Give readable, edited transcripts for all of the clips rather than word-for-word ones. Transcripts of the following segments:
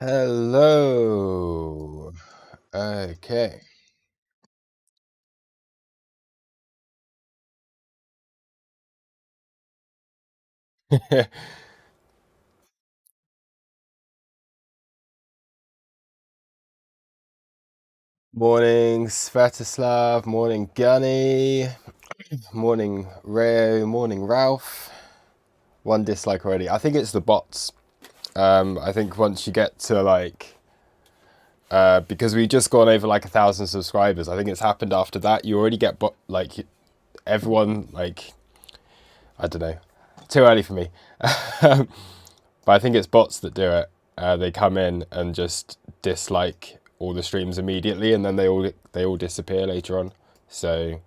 Hello. Okay. Morning, Svetoslav. Morning, Gunny. Morning, Rayo. Morning, Ralph. One dislike already. I think it's the bots. I think once you get to because we just gone over like 1,000 subscribers. I think it's happened after that. You already get everyone I don't know. Too early for me. But I think it's bots that do it. They come in and just dislike all the streams immediately, and then they all disappear later on. So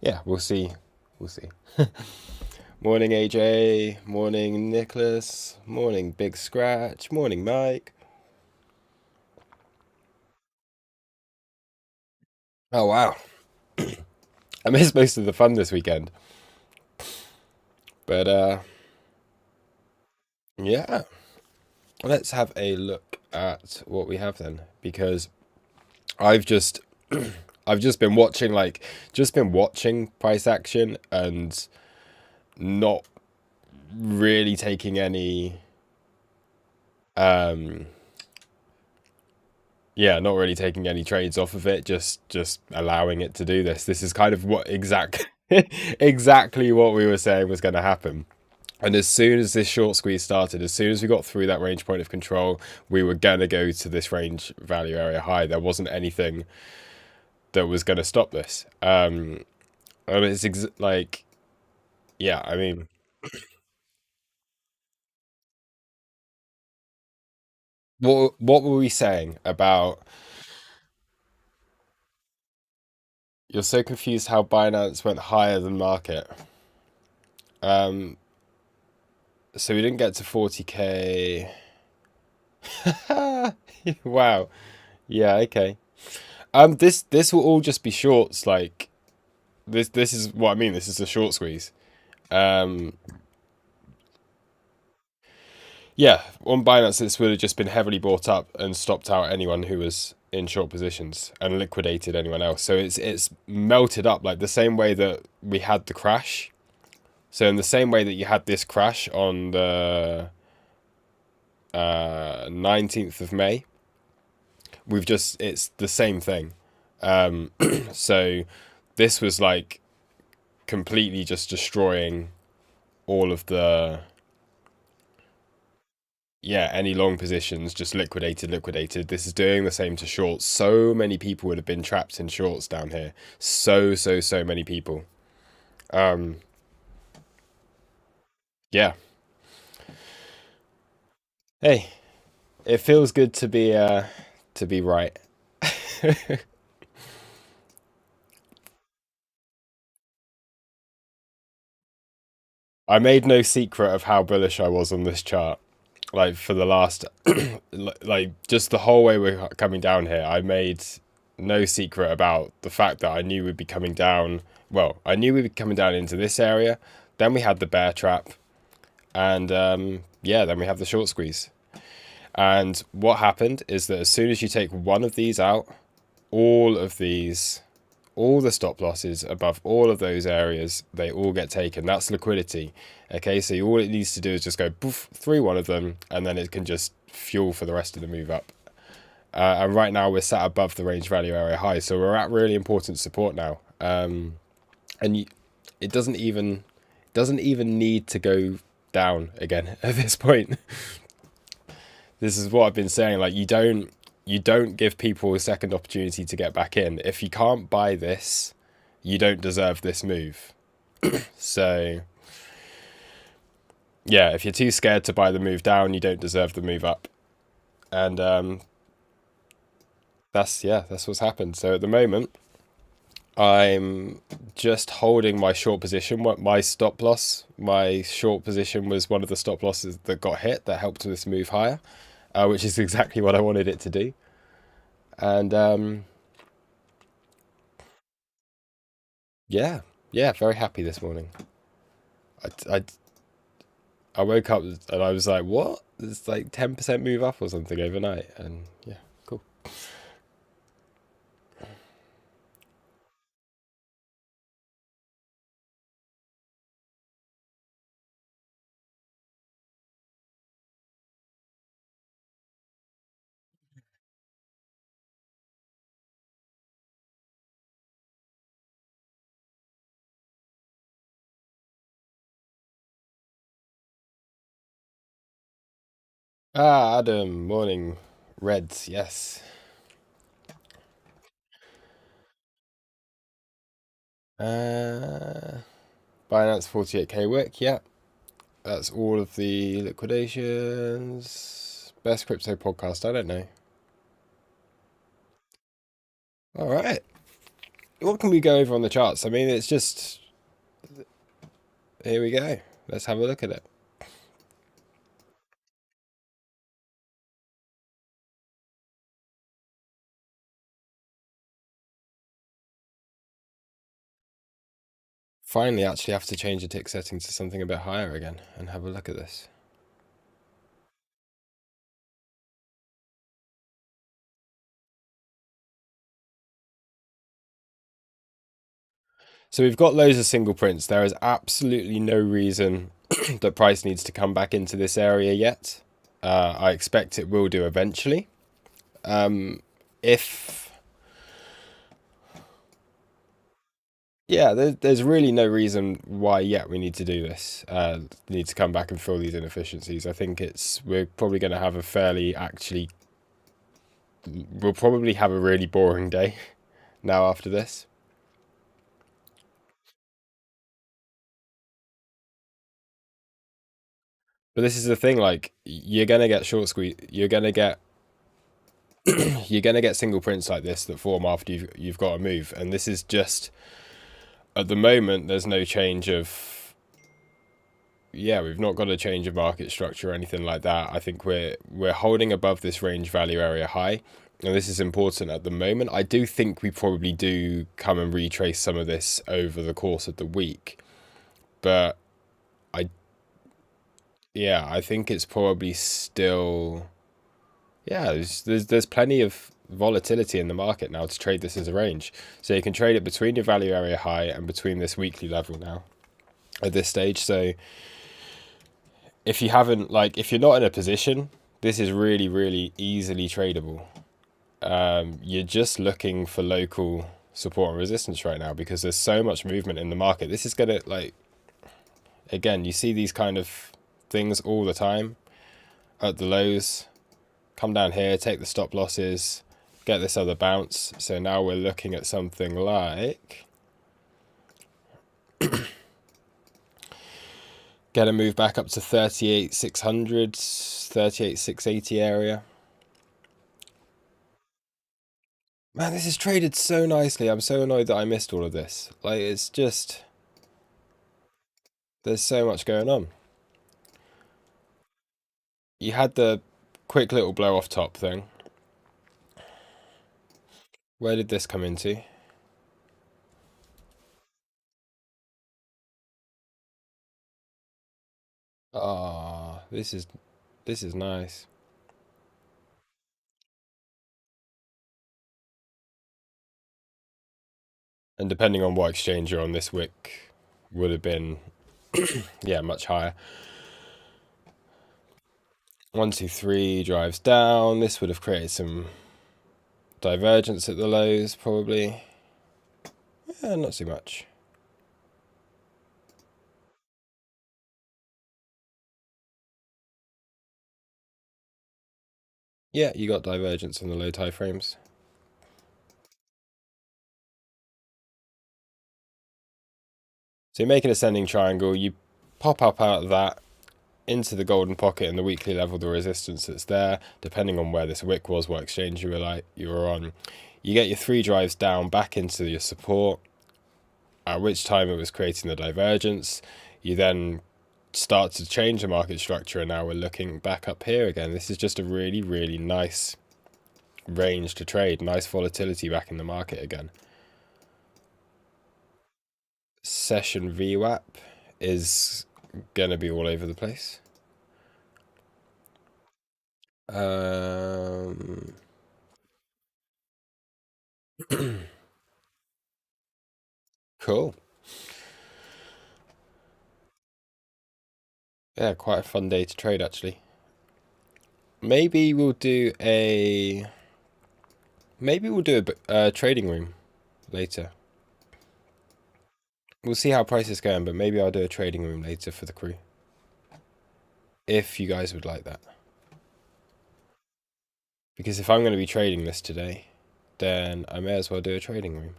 yeah, we'll see. We'll see. Morning, AJ. Morning, Nicholas. Morning, Big Scratch. Morning, Mike. Oh wow, I missed most of the fun this weekend, but yeah. Let's have a look at what we have then, because I've just I've just been watching price action and not really taking any um not really taking any trades off of it, just allowing it to do this. This is kind of what exactly what we were saying was going to happen. And as soon as this short squeeze started, as soon as we got through that range point of control, we were going to go to this range value area high. There wasn't anything that was going to stop this. And it's I mean, what were we saying about? You're so confused how Binance went higher than market. Um, so we didn't get to 40K. Wow. Yeah. Okay. This will all just be shorts. Like this is what I mean. This is a short squeeze. Um, Yeah, on Binance, this would have just been heavily bought up and stopped out anyone who was in short positions and liquidated anyone else. So it's melted up like the same way that we had the crash. So in the same way that you had this crash on the 19th of May, it's the same thing. So this was like completely just destroying all of the any long positions, just liquidated. This is doing the same to shorts. So many people would have been trapped in shorts down here. So many people. Um, yeah. Hey, it feels good to be right. I made no secret of how bullish I was on this chart. Like for the last, like just the whole way we're coming down here, I made no secret about the fact that I knew we'd be coming down. Well, I knew we'd be coming down into this area. Then we had the bear trap, and then we have the short squeeze. And what happened is that as soon as you take one of these out, all of these, all the stop losses above all of those areas, they all get taken. That's liquidity. Okay, so all it needs to do is just go poof through one of them, and then it can just fuel for the rest of the move up. And right now we're sat above the range value area high, so we're at really important support now. And it doesn't even need to go down again at this point. This is what I've been saying. Like you don't give people a second opportunity to get back in. If you can't buy this, you don't deserve this move. So yeah, if you're too scared to buy the move down, you don't deserve the move up. And that's what's happened. So at the moment, I'm just holding my short position. What my stop loss, my short position was one of the stop losses that got hit that helped this move higher, which is exactly what I wanted it to do. And yeah, very happy this morning. I I woke up and I was like, what? It's like 10% move up or something overnight. And yeah, cool. Ah, Adam, morning. Reds, yes. Uh, Binance 48K wick, yeah. That's all of the liquidations. Best crypto podcast, I don't know. All right. What can we go over on the charts? I mean, it's just, here we go. Let's have a look at it. Finally, actually have to change the tick setting to something a bit higher again and have a look at this. So we've got loads of single prints. There is absolutely no reason that price needs to come back into this area yet. I expect it will do eventually. If Yeah, there's really no reason why yet we need to do this. Need to come back and fill these inefficiencies. I think we're probably going to have a we'll probably have a really boring day now after this. But this is the thing, like you're gonna get short squeeze. You're gonna get single prints like this that form after you've got to move, and this is just at the moment. There's no change of we've not got a change of market structure or anything like that. I think we're holding above this range value area high, and this is important at the moment. I do think we probably do come and retrace some of this over the course of the week, but I I think it's probably still there's plenty of volatility in the market now to trade this as a range. So you can trade it between your value area high and between this weekly level now at this stage. So if you haven't, like, if you're not in a position, this is really, really easily tradable. You're just looking for local support and resistance right now because there's so much movement in the market. This is gonna, like, again, you see these kind of things all the time at the lows. Come down here, take the stop losses, get this other bounce. So now we're looking at something like get a move back up to 38,600, 38,680 area. Man, this is traded so nicely. I'm so annoyed that I missed all of this. Like, it's just, there's so much going on. You had the quick little blow off top thing. Where did this come into? Ah, this is nice. And depending on what exchange you're on, this wick would have been much higher. 1, 2, 3 drives down. This would have created some divergence at the lows, probably. Not too much. Yeah, you got divergence in the low tie frames. So you make an ascending triangle, you pop up out of that into the golden pocket and the weekly level, the resistance that's there, depending on where this wick was, what exchange you were on. You get your 3 drives down back into your support, at which time it was creating the divergence. You then start to change the market structure, and now we're looking back up here again. This is just a really, really nice range to trade. Nice volatility back in the market again. Session VWAP is going to be all over the place. Um, cool. Yeah, quite a fun day to trade actually. Maybe we'll do a trading room later. We'll see how prices going, but maybe I'll do a trading room later for the crew. If you guys would like that. Because if I'm going to be trading this today, then I may as well do a trading room.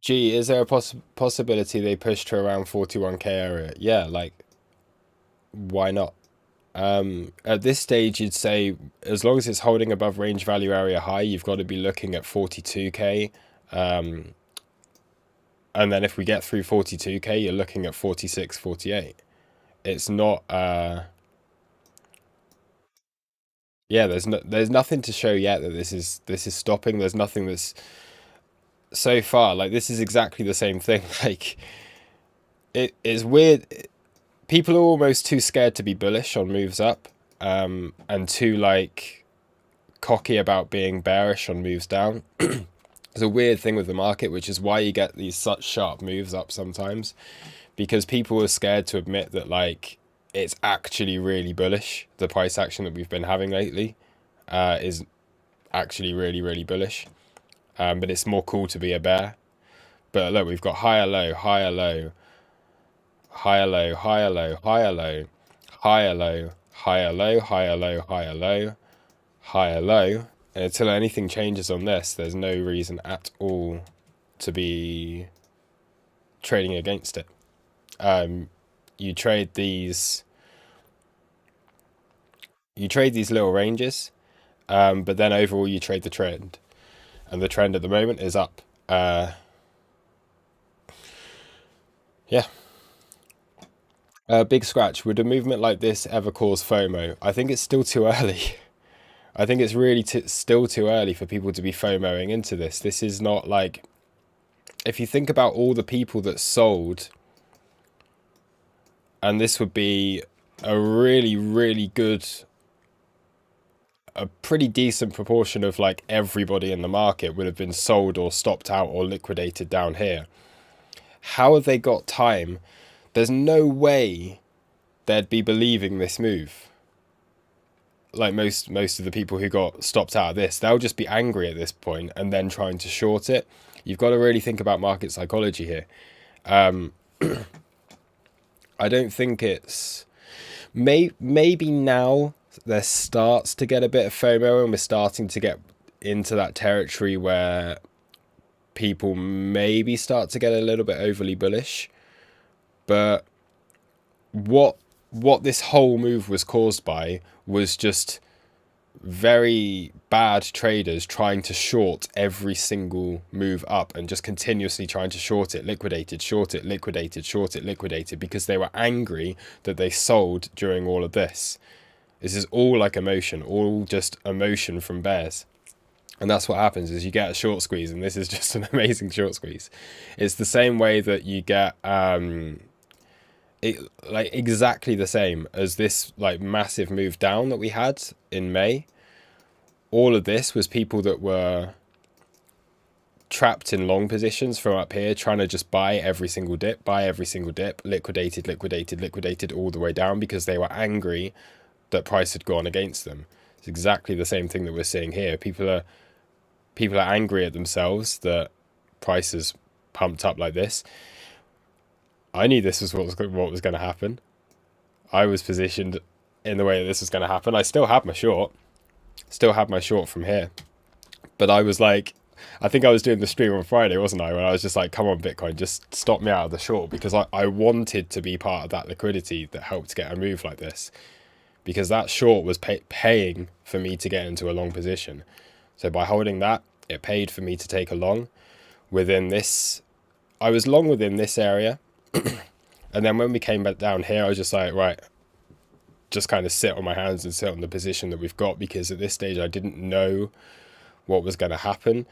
Gee, is there a possibility they push to around 41k area? Yeah, like, why not? At this stage, you'd say as long as it's holding above range value area high, you've got to be looking at 42k. And then if we get through 42k, you're looking at 46, 48. It's not, yeah, there's nothing to show yet that this is stopping. There's nothing that's so far, like, this is exactly the same thing. Like, it's weird. People are almost too scared to be bullish on moves up, and too, like, cocky about being bearish on moves down. It's a weird thing with the market, which is why you get these such sharp moves up sometimes, because people are scared to admit that, like, it's actually really bullish. The price action that we've been having lately is actually really, really bullish. But it's more cool to be a bear. But look, we've got higher low, higher low, higher low, higher low, higher low, higher low, higher low, higher low, higher low, higher low. And until anything changes on this, there's no reason at all to be trading against it. You trade these little ranges, but then overall you trade the trend, and the trend at the moment is up. Yeah. Big scratch. Would a movement like this ever cause FOMO? I think it's still too early. I think it's really still too early for people to be FOMOing into this. This is not like, if you think about all the people that sold, and this would be a really, really good, a pretty decent proportion of, like, everybody in the market would have been sold or stopped out or liquidated down here. How have they got time? There's no way they'd be believing this move. Like, most of the people who got stopped out of this, they'll just be angry at this point and then trying to short it. You've got to really think about market psychology here. I don't think it's... Maybe now there starts to get a bit of FOMO, and we're starting to get into that territory where people maybe start to get a little bit overly bullish. But what this whole move was caused by was just very bad traders trying to short every single move up, and just continuously trying to short it, liquidated, short it, liquidated, short it, liquidated, because they were angry that they sold during all of this. This is all like emotion, all just emotion from bears. And that's what happens, is you get a short squeeze, and this is just an amazing short squeeze. It's the same way that you get like exactly the same as this, like, massive move down that we had in May. All of this was people that were trapped in long positions from up here, trying to just buy every single dip, liquidated, liquidated, liquidated all the way down, because they were angry that price had gone against them. It's exactly the same thing that we're seeing here. People are angry at themselves that price has pumped up like this. I knew this was what was going to happen. I was positioned in the way that this was going to happen. I still had my short. From here. But I was like, I think I was doing the stream on Friday, wasn't I? When I was just like, come on, Bitcoin, just stop me out of the short. Because I wanted to be part of that liquidity that helped get a move like this. Because that short was paying for me to get into a long position. So by holding that, it paid for me to take a long within this. I was long within this area. And then when we came back down here, I was just like, right, just kind of sit on my hands and sit on the position that we've got, because at this stage I didn't know what was going to happen.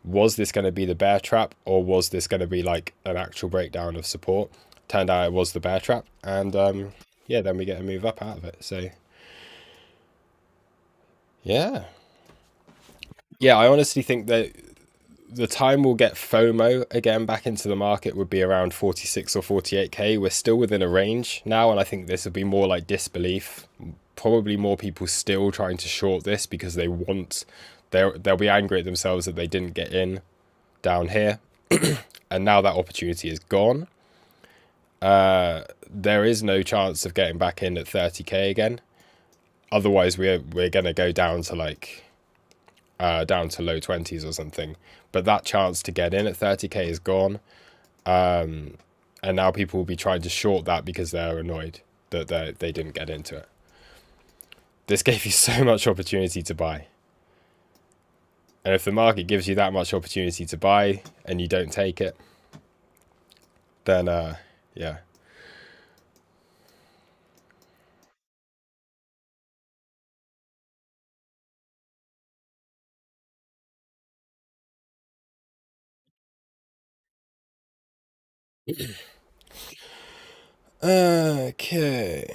was this going to be the bear trap, or was this going to be like an actual breakdown of support? Turned out it was the bear trap, and yeah, then we get a move up out of it. So yeah, yeah, I honestly think that the time we'll get FOMO again back into the market would be around 46 or 48k. We're still within a range now, and I think this will be more like disbelief. Probably more people still trying to short this because they want, they'll be angry at themselves that they didn't get in down here, and now that opportunity is gone. There is no chance of getting back in at 30k again. Otherwise, we're gonna go down to like down to low 20s or something. But that chance to get in at 30k is gone. And now people will be trying to short that because they're annoyed that they didn't get into it. This gave you so much opportunity to buy. And if the market gives you that much opportunity to buy and you don't take it, then yeah. Okay.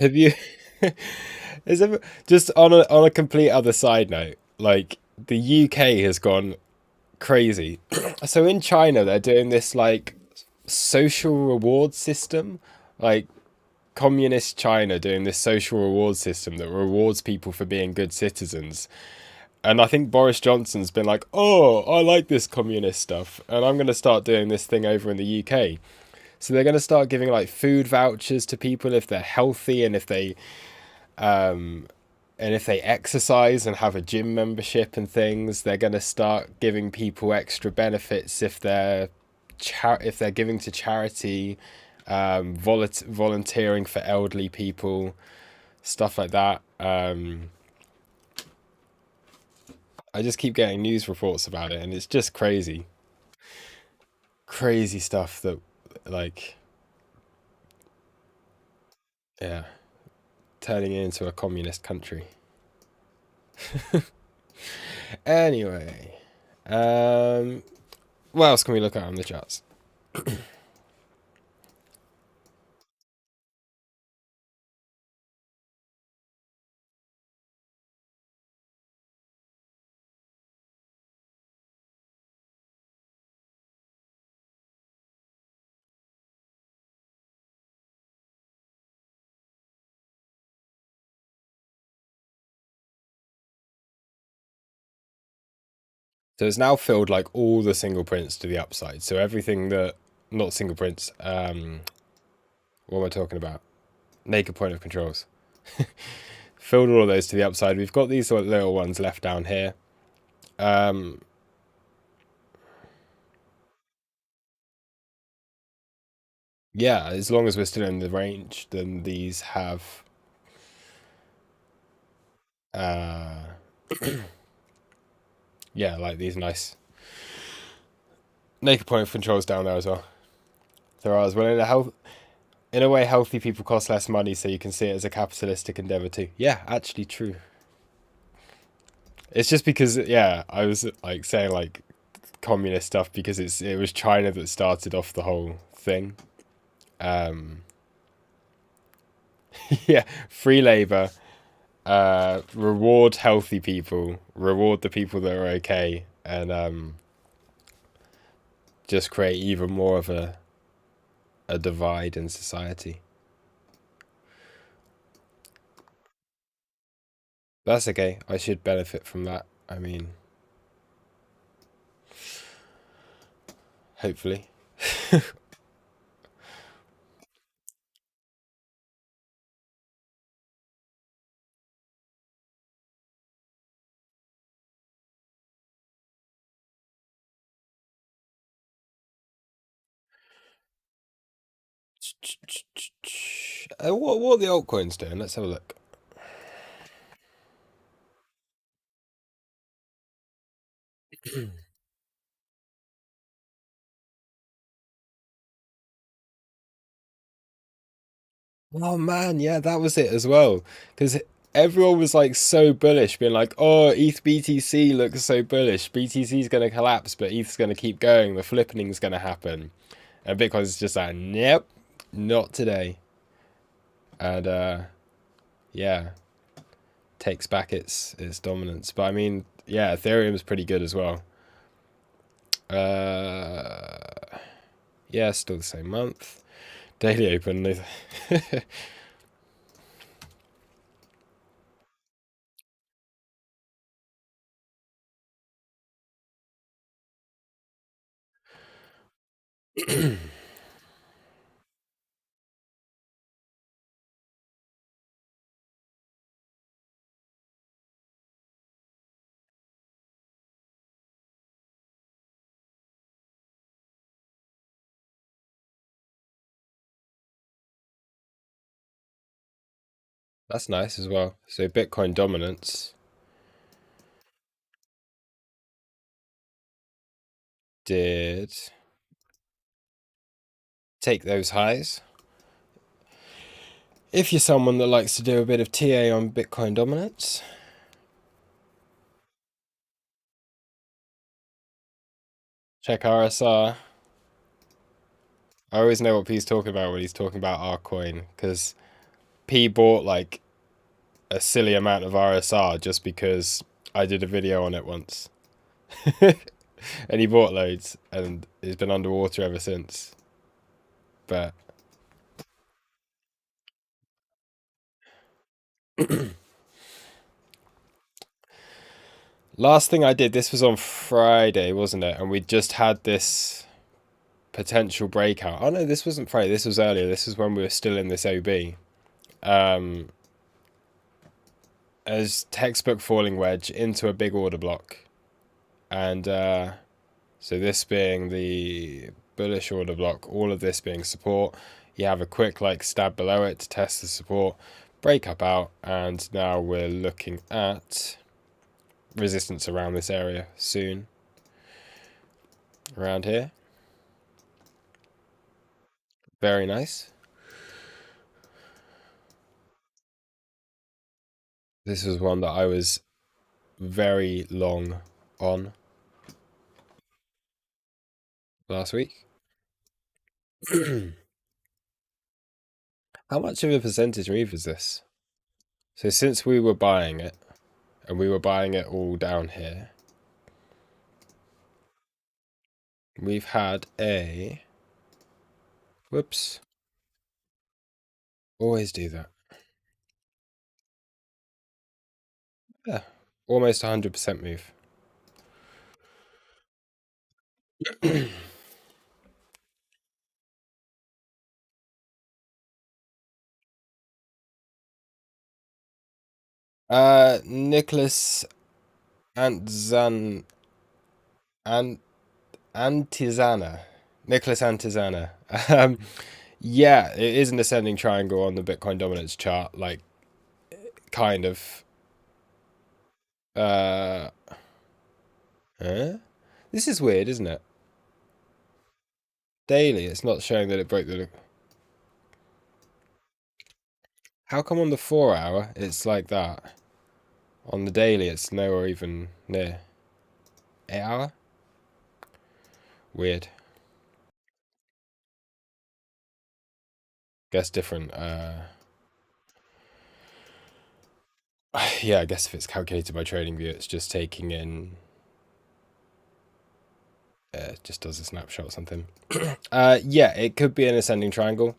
Have you is ever just on a complete other side note, like the UK has gone crazy. So in China, they're doing this like social reward system, like communist China doing this social reward system that rewards people for being good citizens. And I think Boris Johnson's been like, oh, I like this communist stuff, and I'm going to start doing this thing over in the UK. So they're going to start giving like food vouchers to people if they're healthy um, and if they exercise and have a gym membership and things. They're going to start giving people extra benefits if if they're giving to charity, volunteering for elderly people, stuff like that. I just keep getting news reports about it, and it's just crazy, crazy stuff that, like, yeah, turning it into a communist country. Anyway, what else can we look at on the charts? So it's now filled like all the single prints to the upside. So everything that, not single prints, what am I talking about? Naked point of controls. Filled all of those to the upside. We've got these little ones left down here. Um, yeah, as long as we're still in the range, then these have uh yeah, like these nice naked point of controls down there as well. There are as well in a way healthy people cost less money, so you can see it as a capitalistic endeavor too. Yeah, actually true. It's just because yeah, I was like saying like communist stuff because it was China that started off the whole thing. Um yeah, free labor, reward healthy people, reward the people that are okay, and just create even more of a divide in society. That's okay. I should benefit from that. I mean, hopefully. What are the altcoins doing? Let's have a look. Oh man, yeah, that was it as well. Because everyone was like so bullish, being like, "Oh, ETH BTC looks so bullish. BTC is gonna collapse, but ETH's gonna keep going. The flipping's gonna happen." And Bitcoin's just like, "Nope, not today." And yeah, takes back its dominance. But I mean, yeah, Ethereum's pretty good as well. Uh, yeah, still the same month. Daily open. That's nice as well. So Bitcoin dominance did take those highs. If you're someone that likes to do a bit of TA on Bitcoin dominance, check RSR. I always know what P's talking about when he's talking about our coin, because P bought like a silly amount of RSR just because I did a video on it once. And he bought loads and he's been underwater ever since. But last thing I did, this was on Friday, wasn't it? And we just had this potential breakout. Oh no, this wasn't Friday. This was earlier. This was when we were still in this OB. Um, as textbook falling wedge into a big order block, and so this being the bullish order block, all of this being support. You have a quick like stab below it to test the support, break up out, and now we're looking at resistance around this area soon. Around here. Very nice. This was one that I was very long on last week. How much of a percentage move is this? So since we were buying it, and we were buying it all down here, we've had a... Whoops. Always do that. Yeah. Almost 100% move. Nicholas Antzan... Ant Antizana. Nicholas Antizana. Um, yeah, it is an ascending triangle on the Bitcoin dominance chart, like kind of. Uh, huh? This is weird, isn't it? Daily, it's not showing that it broke the. How come on the 4 hour it's like that? On the daily, it's nowhere even near. 8 hour? Weird. Guess different. Yeah, I guess if it's calculated by TradingView, it's just taking in. It just does a snapshot or something. Yeah, it could be an ascending triangle,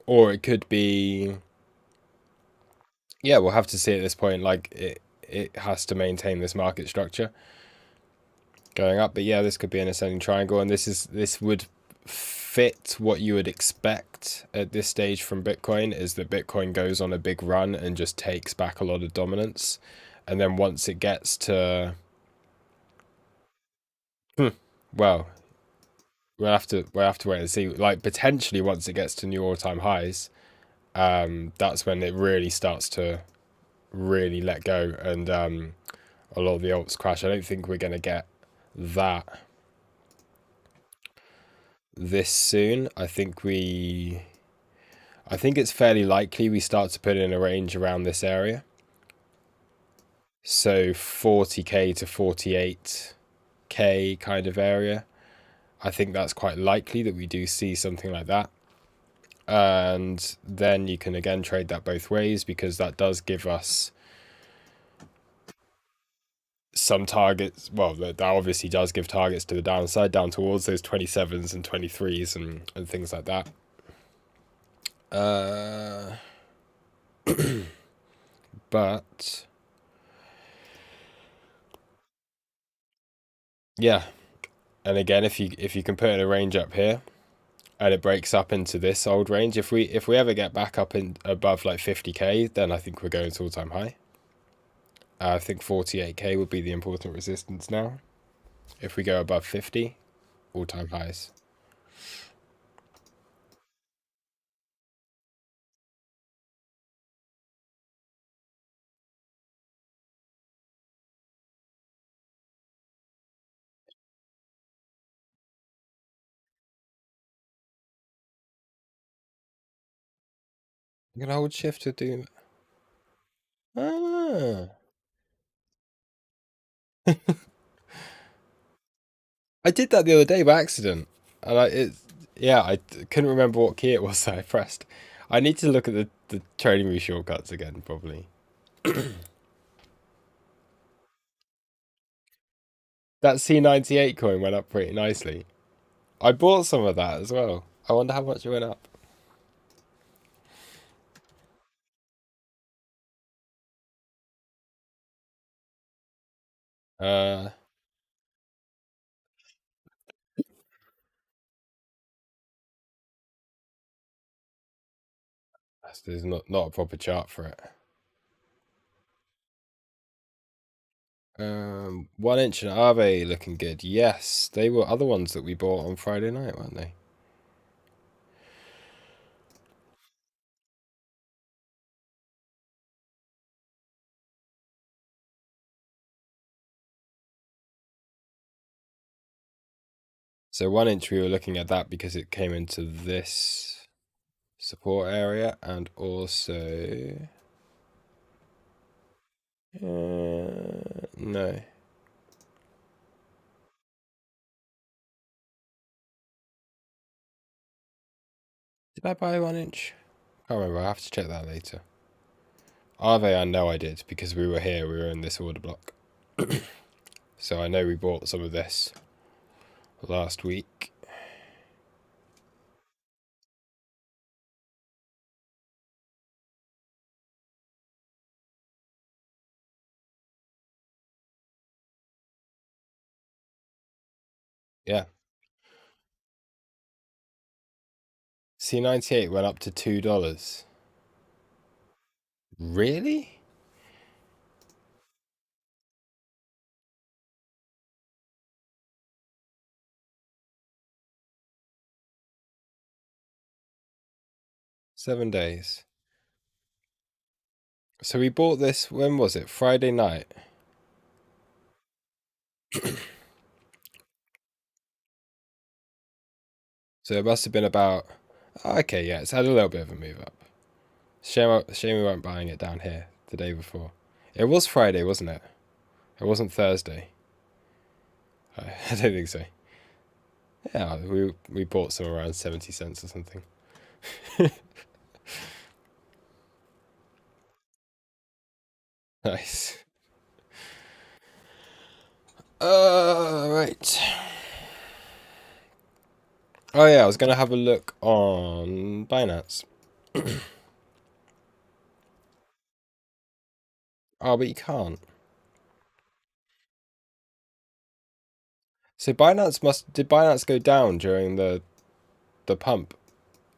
or it could be. Yeah, we'll have to see at this point. Like it has to maintain this market structure going up. But yeah, this could be an ascending triangle, and this would fit what you would expect at this stage from Bitcoin. Is that Bitcoin goes on a big run and just takes back a lot of dominance, and then once it gets to, well, we'll have to wait and see. Like potentially once it gets to new all-time highs, that's when it really starts to really let go, and a lot of the alts crash. I don't think we're going to get that this soon. I think I think it's fairly likely we start to put in a range around this area. So 40k to 48k kind of area. I think that's quite likely that we do see something like that. And then you can again trade that both ways, because that does give us some targets. Well, that obviously does give targets to the downside, down towards those 27s and 23s and things like that. But yeah, and again, if you can put in a range up here and it breaks up into this old range, if we ever get back up in above like 50k, then I think we're going to all-time high. I think 48k would be the important resistance now. If we go above 50, all-time highs. You can hold shift to do. Ah. I did that the other day by accident, and I couldn't remember what key it was that I pressed. I need to look at the trading view shortcuts again, probably. That C98 coin went up pretty nicely. I bought some of that as well. I wonder how much it went up. Uh, there's not a proper chart for it. 1 inch and Aave looking good. Yes, they were other ones that we bought on Friday night, weren't they? So 1 inch, we were looking at that because it came into this support area, and also no. Did I buy 1 inch? Can't remember. I have to check that later. Aave, I know I did because we were here. We were in this order block. So I know we bought some of this last week. Yeah. C98 went up to $2. Really? Seven days. So we bought this, when was it? Friday night. So it must have been about. Okay, yeah, it's had a little bit of a move up. Shame we weren't buying it down here the day before. It was Friday, wasn't it? It wasn't Thursday. I don't think so. Yeah, we bought some around 70 cents or something. Nice. Right. Oh yeah, I was gonna have a look on Binance. Oh, but you can't. So did Binance go down during the pump?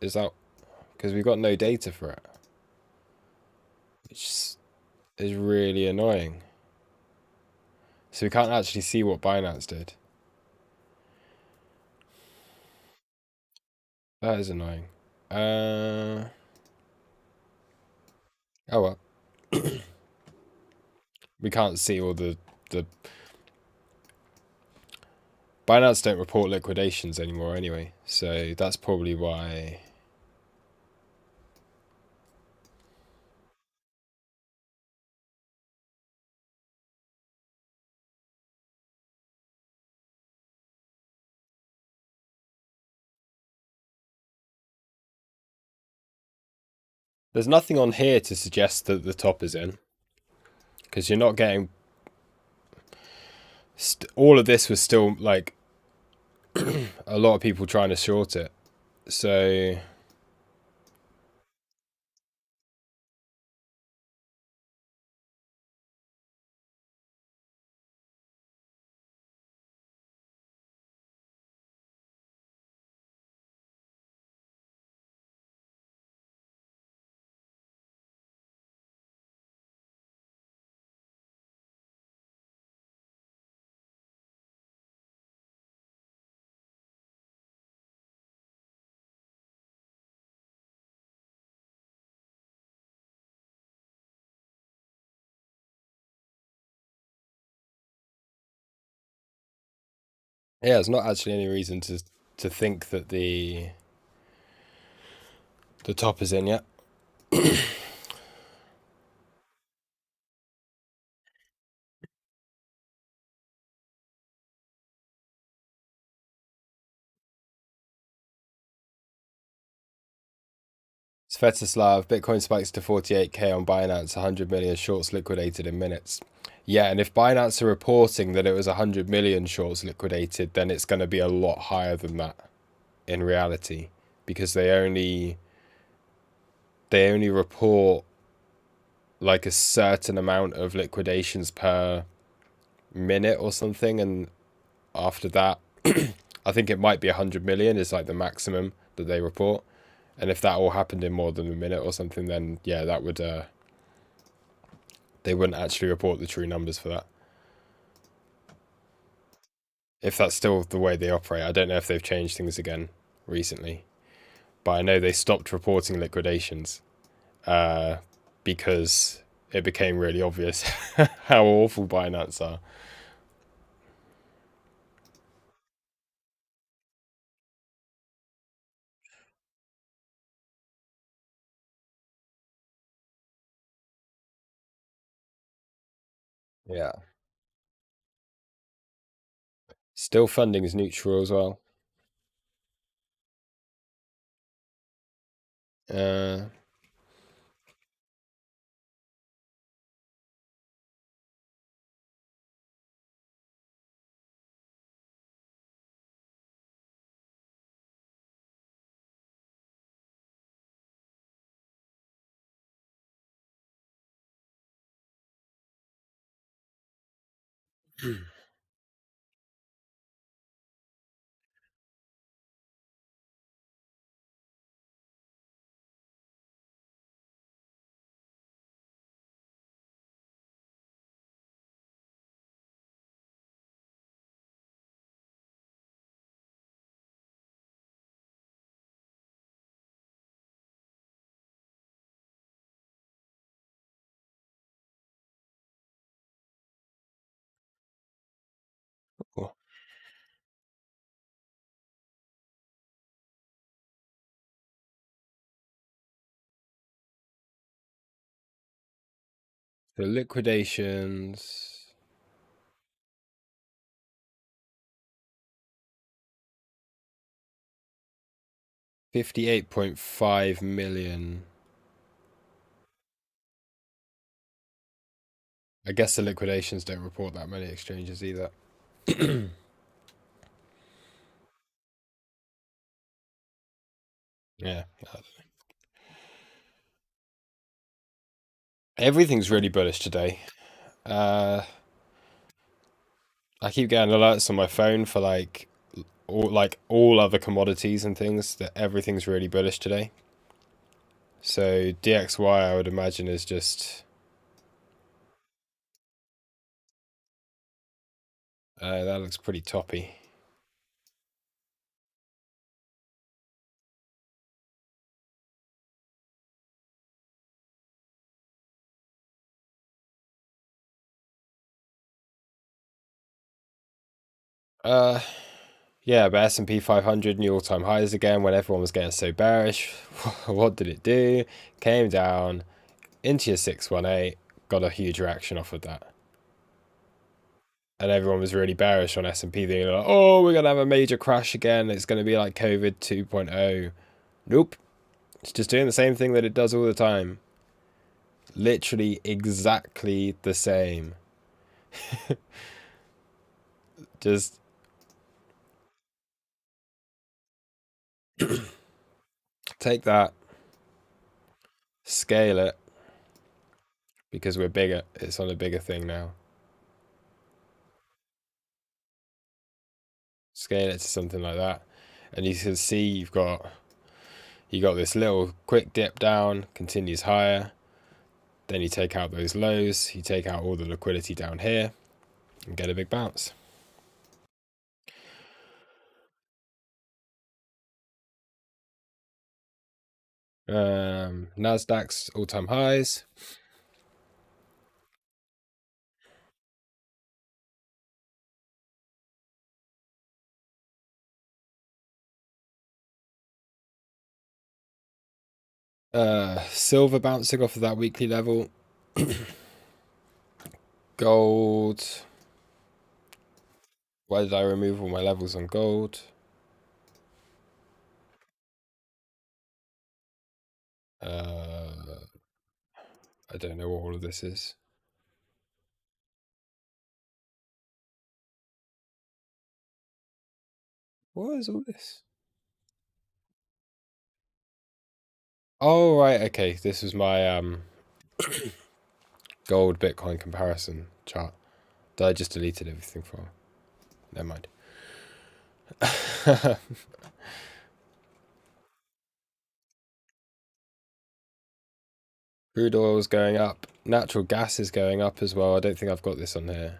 Is that because we got no data for it? Which is really annoying. So we can't actually see what Binance did. That is annoying. Oh well. We can't see all the Binance don't report liquidations anymore anyway, so that's probably why There's nothing on here to suggest that the top is in, because you're not getting. All of this was still like a lot of people trying to short it. So yeah, there's not actually any reason to think that the top is in yet. Svetislav, Bitcoin spikes to 48K on Binance, 100 million shorts liquidated in minutes. Yeah, and if Binance are reporting that it was 100 million shorts liquidated, then it's going to be a lot higher than that in reality, because they only report like a certain amount of liquidations per minute or something, and after that, I think it might be 100 million is like the maximum that they report. And if that all happened in more than a minute or something, then yeah, that would they wouldn't actually report the true numbers for that. If that's still the way they operate, I don't know if they've changed things again recently, but I know they stopped reporting liquidations uh, because it became really obvious how awful Binance are. Yeah. Still funding is neutral as well. Uh, the liquidations 58.5 million. I guess the liquidations don't report that many exchanges either. Yeah. Everything's really bullish today. Uh, I keep getting alerts on my phone for like all other commodities and things that everything's really bullish today. So DXY I would imagine is just that looks pretty toppy. Uh yeah, but S&P 500 new all-time highs again when everyone was getting so bearish. What did it do? Came down into your 618, got a huge reaction off of that. And everyone was really bearish on S&P. They were like, oh, we're going to have a major crash again. It's going to be like COVID 2.0. Nope. It's just doing the same thing that it does all the time. Literally exactly the same. Just take that, scale it, because we're bigger. It's on a bigger thing now. Scale it to something like that. And you can see you got this little quick dip down, continues higher. Then you take out those lows, you take out all the liquidity down here, and get a big bounce. Nasdaq's all-time highs. Silver bouncing off of that weekly level. Gold. Why did I remove all my levels on gold? I don't know what all of this is. What is all this? Oh, right, okay. This was my gold Bitcoin comparison chart that I just deleted everything from. Never mind. Crude oil is going up. Natural gas is going up as well. I don't think I've got this on here.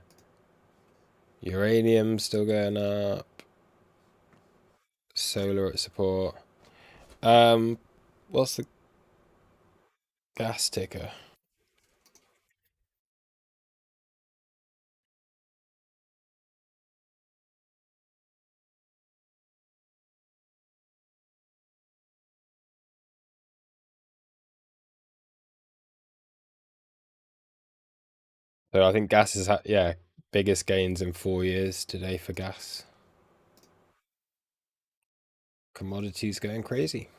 Uranium still going up. Solar at support. What's the gas ticker? So I think gas is yeah, biggest gains in 4 years today for gas. Commodities going crazy.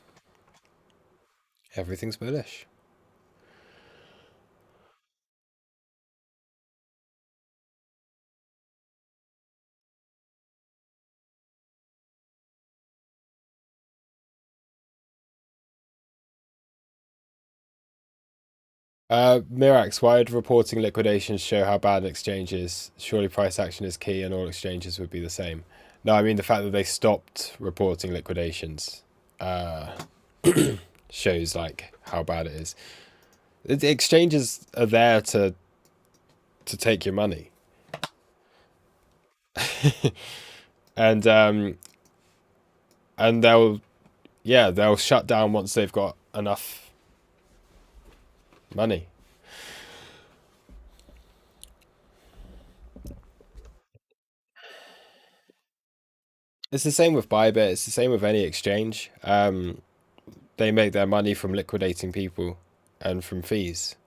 Everything's bullish. Mirax, why would reporting liquidations show how bad an exchange is? Surely price action is key and all exchanges would be the same. No, I mean the fact that they stopped reporting liquidations shows like how bad it is. The exchanges are there to take your money. and they'll shut down once they've got enough money. It's the same with Bybit. It's the same with any exchange. They make their money from liquidating people and from fees,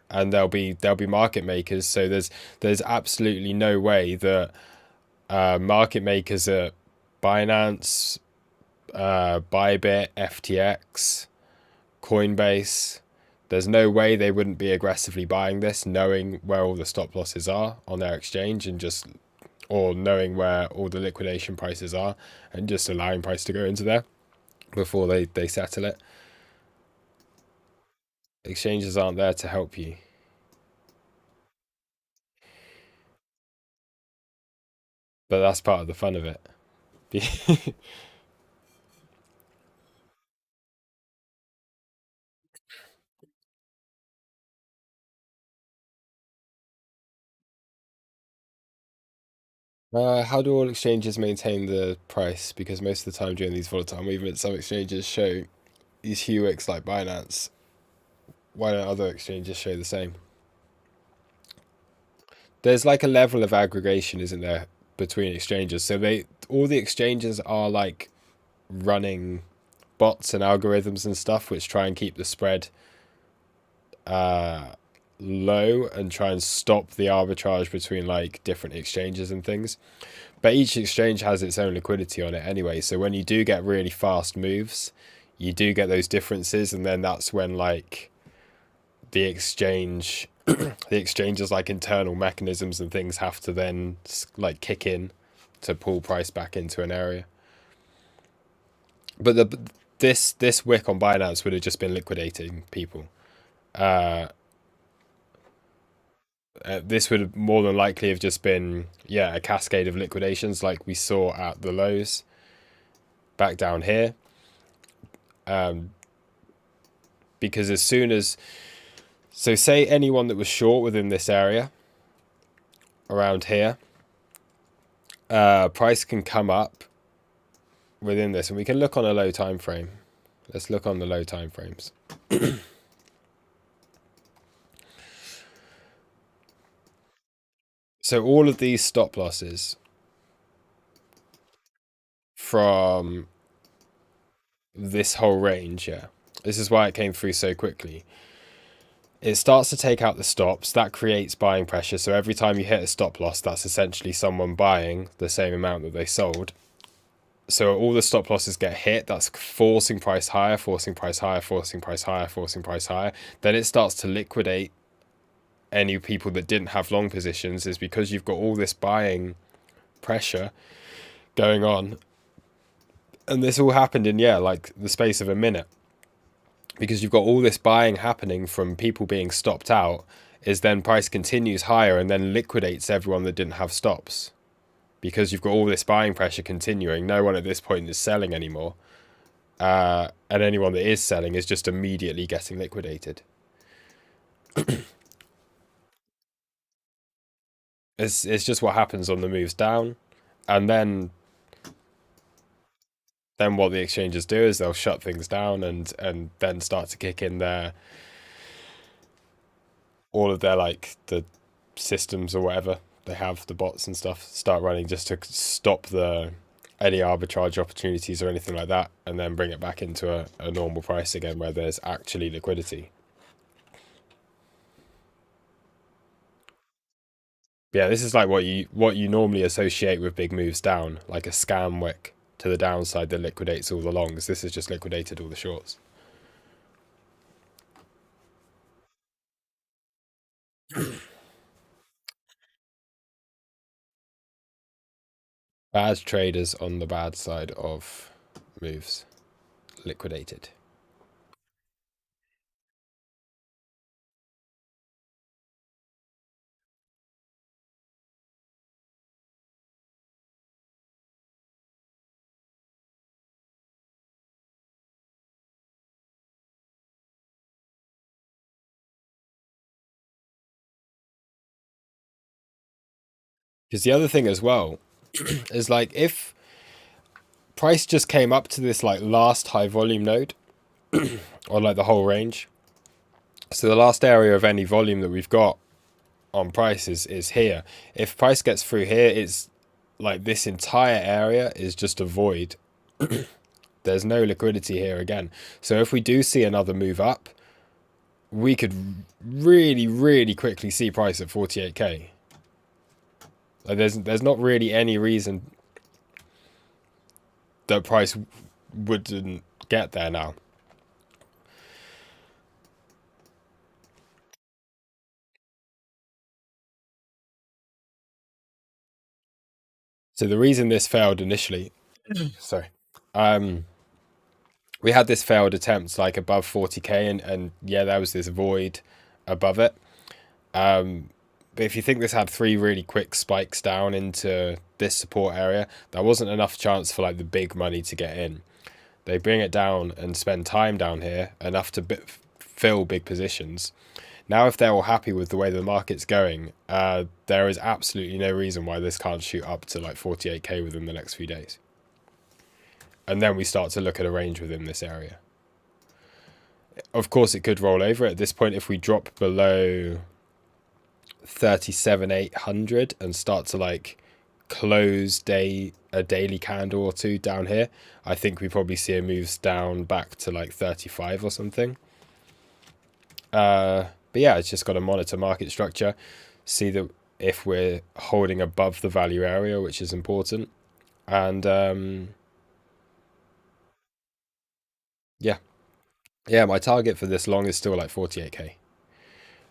and they'll be market makers. So there's absolutely no way that market makers at Binance, Bybit, FTX, Coinbase. There's no way they wouldn't be aggressively buying this, knowing where all the stop losses are on their exchange and just, or knowing where all the liquidation prices are and just allowing price to go into there before they settle it. Exchanges aren't there to help you. But that's part of the fun of it. How do all exchanges maintain the price? Because most of the time during these volatile movements, some exchanges show these huge wicks like Binance. Why don't other exchanges show the same? There's like a level of aggregation, isn't there, between exchanges? So all the exchanges are like running bots and algorithms and stuff which try and keep the spread low and try and stop the arbitrage between like different exchanges and things. But each exchange has its own liquidity on it anyway. So when you do get really fast moves, you do get those differences, and then that's when like the exchange the exchanges like internal mechanisms and things have to then like kick in to pull price back into an area. But this wick on Binance would have just been liquidating people. uh this would have more than likely have just been, yeah, a cascade of liquidations like we saw at the lows back down here. Because as soon as, so say anyone that was short within this area around here, price can come up within this, and we can look on a low time frame. Let's look on the low time frames. So all of these stop losses from this whole range, yeah, this is why it came through so quickly. It starts to take out the stops. That creates buying pressure. So every time you hit a stop loss, that's essentially someone buying the same amount that they sold. So all the stop losses get hit. That's forcing price higher, forcing price higher, forcing price higher, forcing price higher. Then it starts to liquidate any people that didn't have long positions, is because you've got all this buying pressure going on. And this all happened in, yeah, like the space of a minute. Because you've got all this buying happening from people being stopped out, is then price continues higher and then liquidates everyone that didn't have stops. Because you've got all this buying pressure continuing, no one at this point is selling anymore. And anyone that is selling is just immediately getting liquidated. It's just what happens on the moves down. And then what the exchanges do is they'll shut things down and then start to kick in their all of their like the systems or whatever they have, the bots and stuff, start running just to stop the any arbitrage opportunities or anything like that, and then bring it back into a normal price again where there's actually liquidity. Yeah, this is like what you normally associate with big moves down, like a scam wick to the downside that liquidates all the longs. This has just liquidated all the shorts. Bad traders on the bad side of moves liquidated. Because the other thing as well is like if price just came up to this like last high volume node or like the whole range. So the last area of any volume that we've got on price is here. If price gets through here, it's like this entire area is just a void. There's no liquidity here again. So if we do see another move up, we could really, really quickly see price at 48k. Like there's not really any reason that price wouldn't get there now. So the reason this failed initially, sorry, we had this failed attempt like above 40k, and yeah, there was this void above it. But if you think this had three really quick spikes down into this support area, there wasn't enough chance for like the big money to get in. They bring it down and spend time down here enough to fill big positions. Now, if they're all happy with the way the market's going, there is absolutely no reason why this can't shoot up to like 48k within the next few days. And then we start to look at a range within this area. Of course, it could roll over at this point if we drop below 37,800 and start to like close a daily candle or two down here. I think we probably see a moves down back to like 35 or something. But yeah, it's just got to monitor market structure, see that if we're holding above the value area, which is important, and Yeah. Yeah, my target for this long is still like 48k.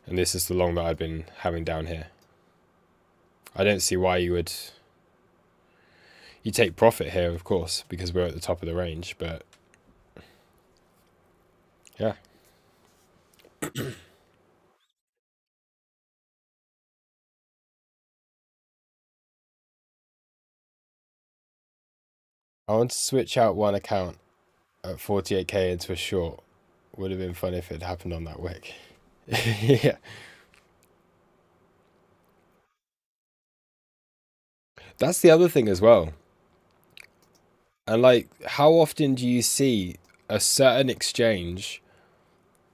And this is the long that I've been having down here. I don't see why you take profit here, of course, because we're at the top of the range, but yeah. I want to switch out one account at 48k into a short. Would have been fun if it happened on that wick. Yeah. That's the other thing as well. And like, how often do you see a certain exchange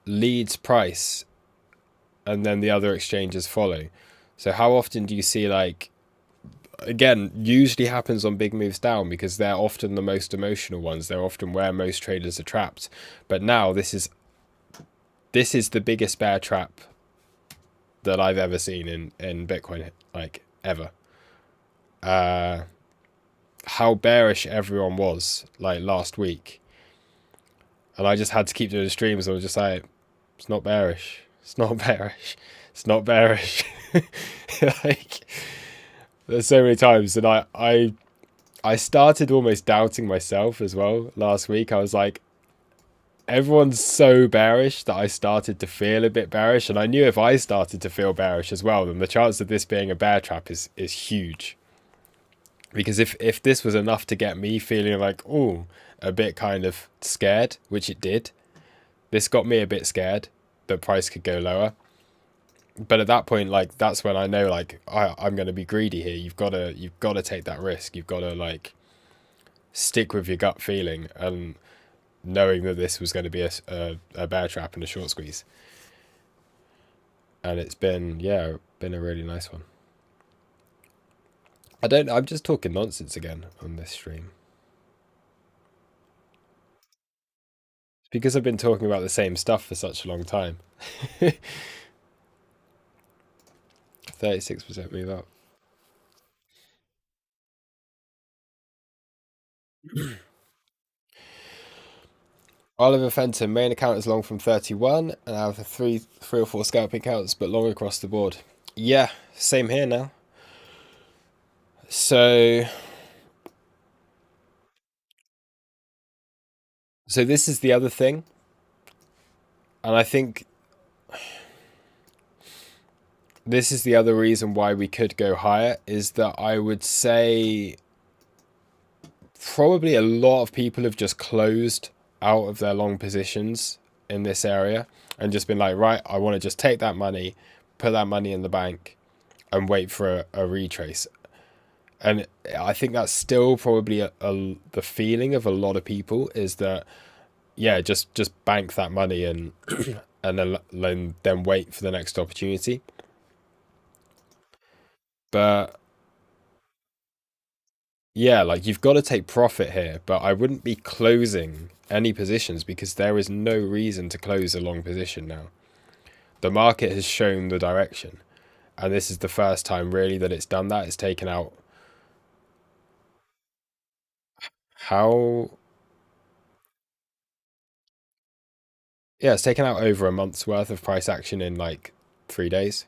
leads price and then the other exchanges follow? So how often do you see, like, again, usually happens on big moves down because they're often the most emotional ones. They're often where most traders are trapped. But now this is the biggest bear trap that I've ever seen in Bitcoin, like ever. How bearish everyone was like last week, and I just had to keep doing the streams. I was just like, it's not bearish. It's not bearish. It's not bearish. Like, there's so many times, and I started almost doubting myself as well last week. I was like, everyone's so bearish that I started to feel a bit bearish, and I knew if I started to feel bearish as well, then the chance of this being a bear trap is huge. Because if this was enough to get me feeling like, oh, a bit kind of scared, which it did, this got me a bit scared that price could go lower. But at that point, like, that's when I know, like, I'm going to be greedy here. You've got to take that risk. You've got to, like, stick with your gut feeling and knowing that this was going to be a bear trap and a short squeeze. And it's been, yeah, been a really nice one. I'm just talking nonsense again on this stream. It's because I've been talking about the same stuff for such a long time. 36% move up. Oliver Fenton, main account is long from 31, and I have three or four scalping accounts, but long across the board. Yeah, same here now. So this is the other thing, and I think this is the other reason why we could go higher, is that I would say probably a lot of people have just closed out of their long positions in this area and just been like, right, I want to just take that money, put that money in the bank, and wait for a retrace. And I think that's still probably the feeling of a lot of people, is that, yeah, just bank that money and and then wait for the next opportunity. But yeah, like, you've got to take profit here, but I wouldn't be closing any positions because there is no reason to close a long position now. The market has shown the direction, and this is the first time really that it's done that. It's taken out how yeah, it's taken out over a month's worth of price action in like 3 days.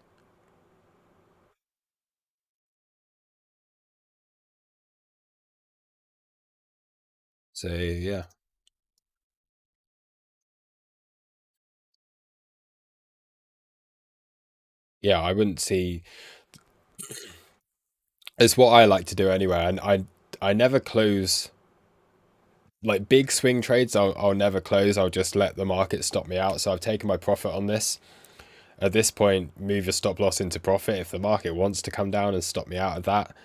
So yeah. Yeah, I wouldn't see, it's what I like to do anyway. And I never close like big swing trades. I'll never close. I'll just let the market stop me out. So I've taken my profit on this. At this point, move your stop loss into profit. If the market wants to come down and stop me out of that,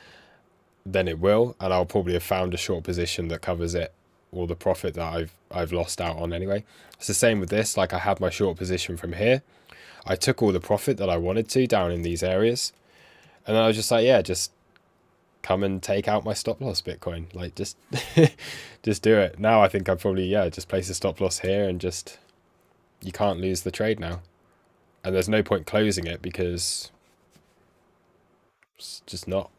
then it will, and I'll probably have found a short position that covers it, or the profit that I've lost out on anyway. It's the same with this. Like, I had my short position from here. I took all the profit that I wanted to down in these areas, and then I was just like, yeah, just come and take out my stop loss, Bitcoin. Like, just just do it. Now I think I'd probably, yeah, just place a stop loss here, and just, you can't lose the trade now. And there's no point closing it because it's just not.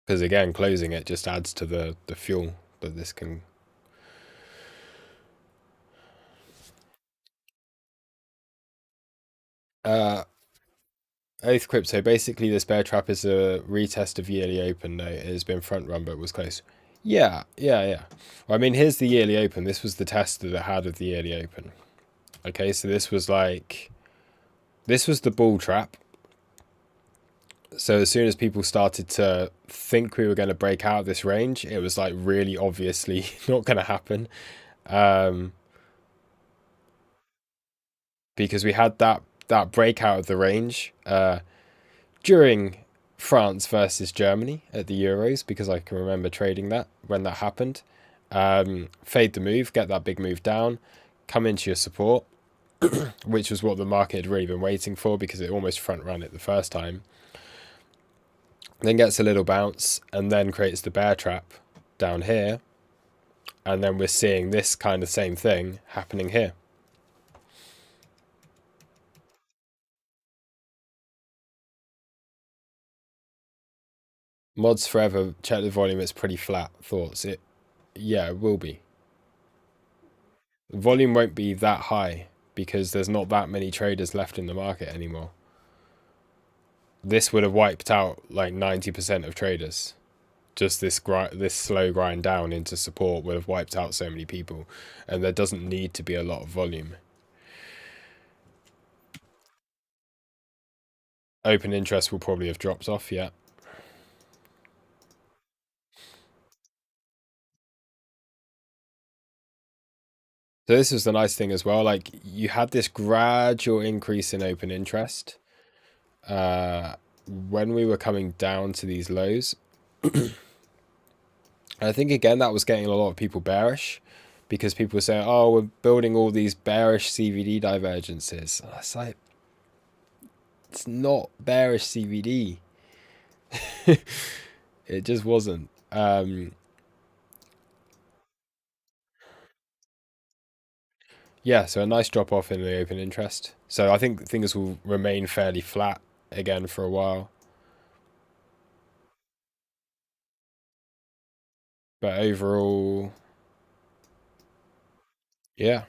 Because again, closing it just adds to the fuel that this can. Uh, Oath Crypto. Basically, this bear trap is a retest of yearly open. No, it has been front run, but was close. Yeah, yeah, yeah. Well, I mean, here's the yearly open. This was the test that it had of the yearly open. Okay, so this was the bull trap. So as soon as people started to think we were going to break out of this range, it was like really obviously not going to happen, um, because we had that breakout of the range during France versus Germany at the Euros, because I can remember trading that when that happened. Fade the move, get that big move down, come into your support, which was what the market had really been waiting for because it almost front ran it the first time. Then gets a little bounce and then creates the bear trap down here. And then we're seeing this kind of same thing happening here. Mods forever, check the volume, it's pretty flat. Thoughts? Yeah, it will be. The volume won't be that high because there's not that many traders left in the market anymore. This would have wiped out like 90% of traders. Just this slow grind down into support would have wiped out so many people, and there doesn't need to be a lot of volume. Open interest will probably have dropped off, yeah. So this is the nice thing as well. Like you had this gradual increase in open interest when we were coming down to these lows. I think again that was getting a lot of people bearish because people were saying, "Oh, we're building all these bearish CVD divergences." And it's like it's not bearish CVD. It just wasn't. Yeah, so a nice drop off in the open interest. So I think things will remain fairly flat again for a while. But overall, yeah.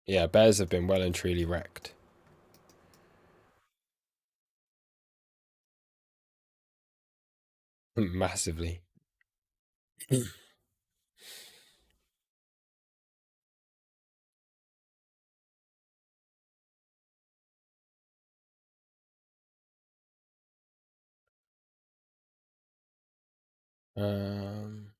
Yeah, bears have been well and truly wrecked. Massively. Um,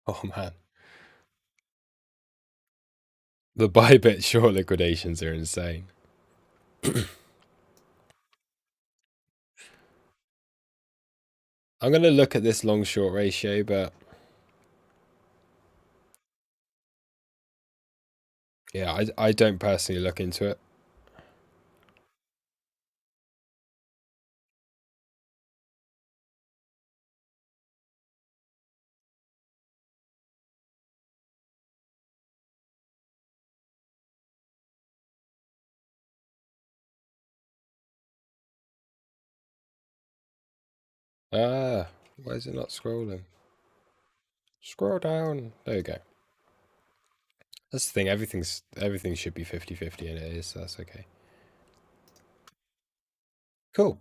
oh man. The Bybit short liquidations are insane. I'm going to look at this long short ratio, but yeah, I don't personally look into it. Ah, why is it not scrolling? Scroll down. There you go. That's the thing. Everything should be 50-50, and it is. So that's okay. Cool.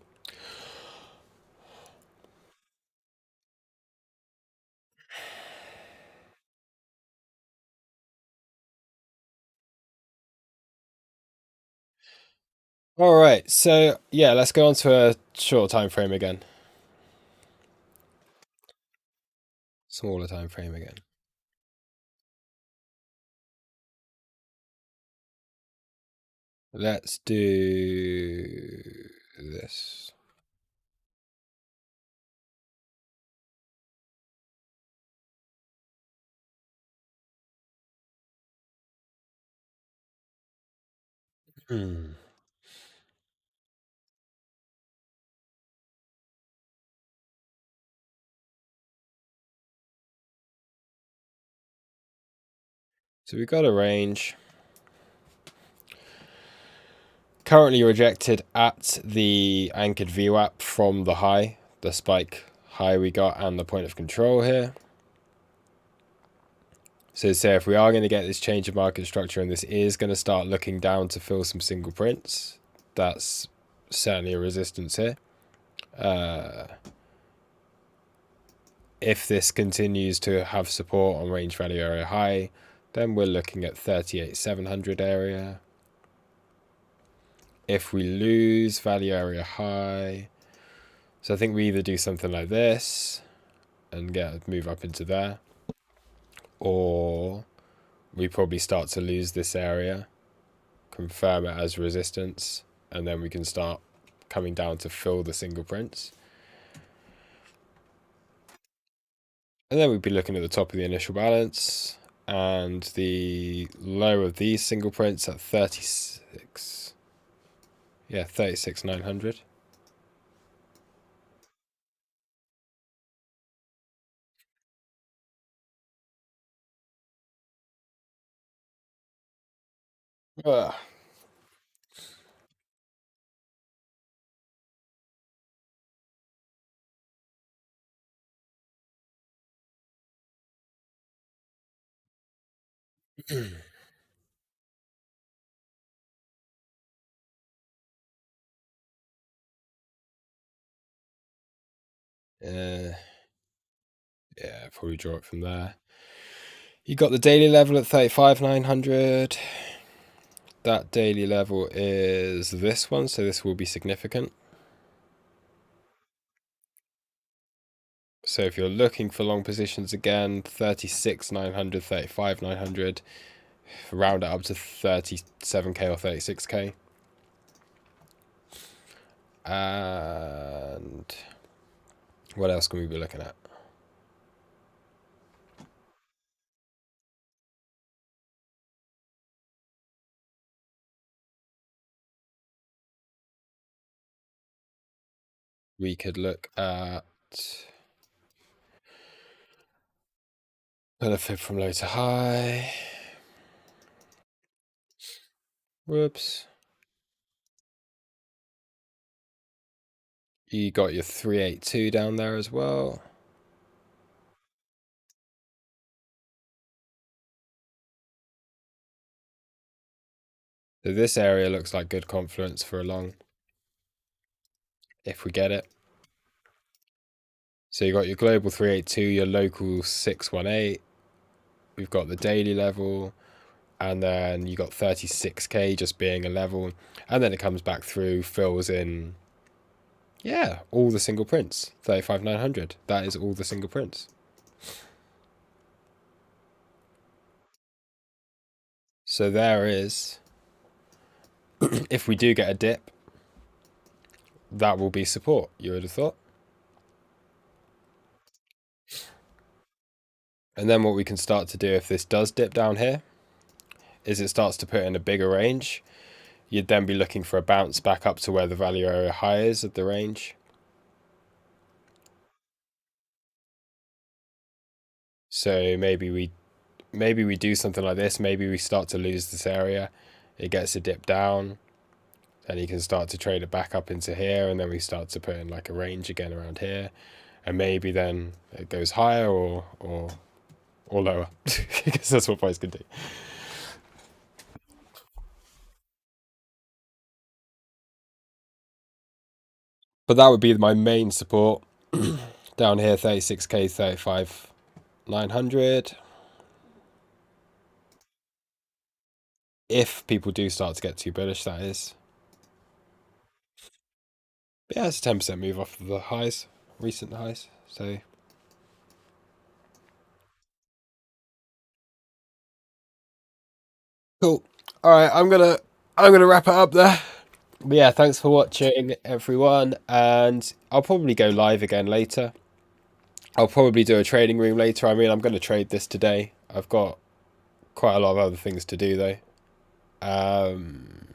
All right. So yeah, let's go on to a short time frame again. Smaller time frame again. Let's do this. Hmm. So we got a range. Currently rejected at the anchored VWAP from the high, the spike high we got, and the point of control here. So say if we are going to get this change of market structure and this is going to start looking down to fill some single prints, that's certainly a resistance here. If this continues to have support on range value area high, then we're looking at 38,700 area. If we lose value area high, so I think we either do something like this and move up into there, or we probably start to lose this area, confirm it as resistance, and then we can start coming down to fill the single prints. And then we'd be looking at the top of the initial balance and the low of these single prints at 36. Yeah, 36,900. Ugh. uh, yeah, probably draw it from there. You got the daily level at 35,900. That daily level is this one, so this will be significant. So if you're looking for long positions again, 36,900, 35,900, round it up to 37k or 36k. And what else can we be looking at? We could look at benefit from low to high. Whoops. You got your 382 down there as well. So this area looks like good confluence for a long, if we get it. So you got your global 382, your local 618. We've got the daily level, and then you got 36k just being a level, and then it comes back through, fills in, yeah, all the single prints. 35,900. That is all the single prints. So there is, if we do get a dip, that will be support, you would have thought. And then what we can start to do if this does dip down here is it starts to put in a bigger range. You'd then be looking for a bounce back up to where the value area high is of the range. So maybe we do something like this. Maybe we start to lose this area. It gets a dip down. Then you can start to trade it back up into here, and then we start to put in like a range again around here. And maybe then it goes higher or lower. Because that's what price can do. But that would be my main support. Down here, 36k, 35,900. If people do start to get too bullish, that is. But yeah, it's a 10% move off of the highs, recent highs. So cool. All right, I'm gonna wrap it up there. But yeah, thanks for watching, everyone, and I'll probably go live again later. I'll probably do a trading room later. I mean, I'm gonna trade this today. I've got quite a lot of other things to do though. Um,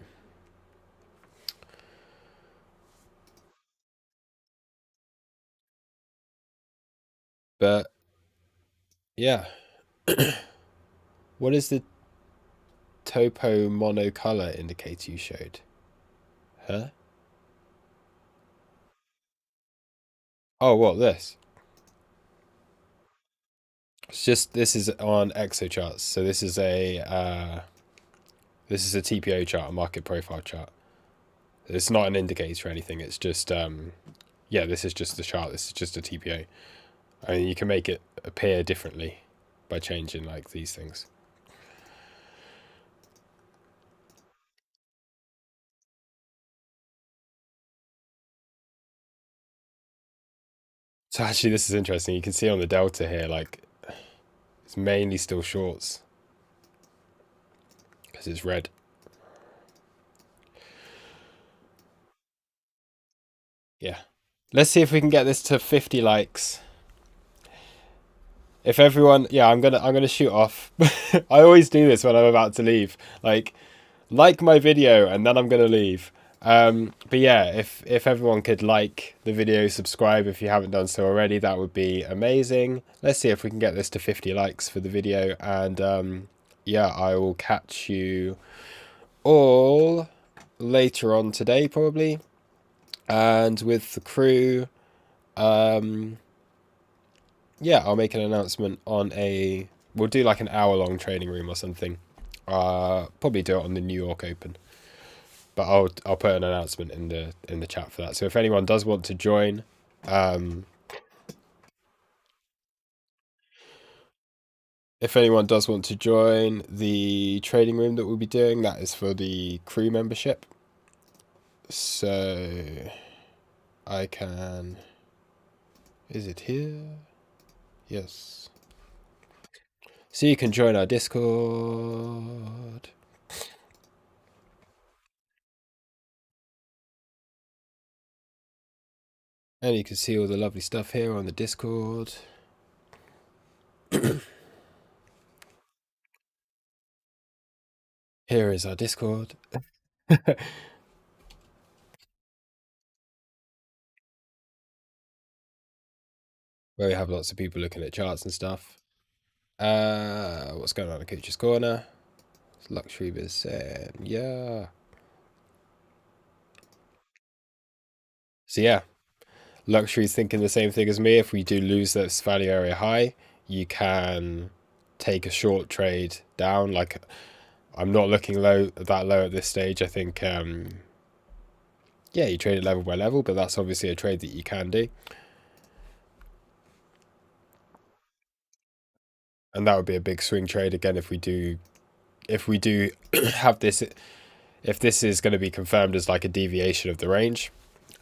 But yeah, what is the topo monocolor indicator you showed? Huh? Oh, what this? It's just this is on exo charts. So this is a TPO chart, a market profile chart. It's not an indicator or anything. It's just yeah, this is just the chart. This is just a TPO. I mean, you can make it appear differently by changing like these things. So actually, this is interesting. You can see on the delta here, like it's mainly still shorts because it's red. Yeah. Let's see if we can get this to 50 likes. If everyone, yeah, I'm gonna shoot off. I always do this when I'm about to leave. Like my video, and then I'm gonna leave. But yeah, if everyone could like the video, subscribe if you haven't done so already, that would be amazing. Let's see if we can get this to 50 likes for the video, and yeah, I will catch you all later on today probably, and with the crew. Yeah, I'll make an announcement on a. We'll do like an hour-long training room or something. Probably do it on the New York Open, but I'll put an announcement in the chat for that. So if anyone does want to join, if anyone does want to join the trading room that we'll be doing, that is for the crew membership. So I can. Is it here? Yes. So you can join our Discord. And you can see all the lovely stuff here on the Discord. Here is our Discord. Where we have lots of people looking at charts and stuff. What's going on in Coach's Corner? It's Luxury Biz yeah. So yeah, Luxury's thinking the same thing as me. If we do lose this value area high, you can take a short trade down. Like, I'm not looking that low at this stage. I think yeah, you trade it level by level, but that's obviously a trade that you can do. And that would be a big swing trade again if we do have this, if this is going to be confirmed as like a deviation of the range,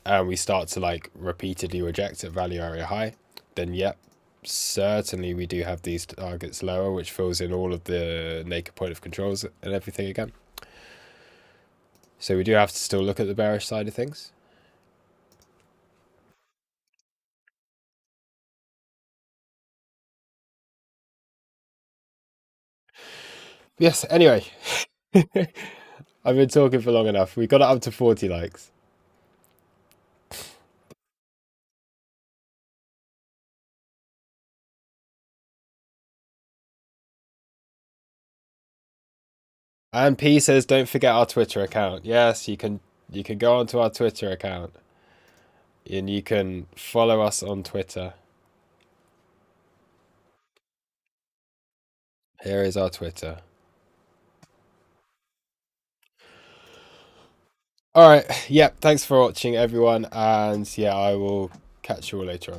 and we start to like repeatedly reject at value area high, then yep, certainly we do have these targets lower, which fills in all of the naked point of controls and everything again. So we do have to still look at the bearish side of things. Yes, anyway. I've been talking for long enough. We got it up to 40 likes. And P says, don't forget our Twitter account. Yes, you can go onto our Twitter account. And you can follow us on Twitter. Here is our Twitter. All right. Yep. Thanks for watching, everyone. And yeah, I will catch you all later on.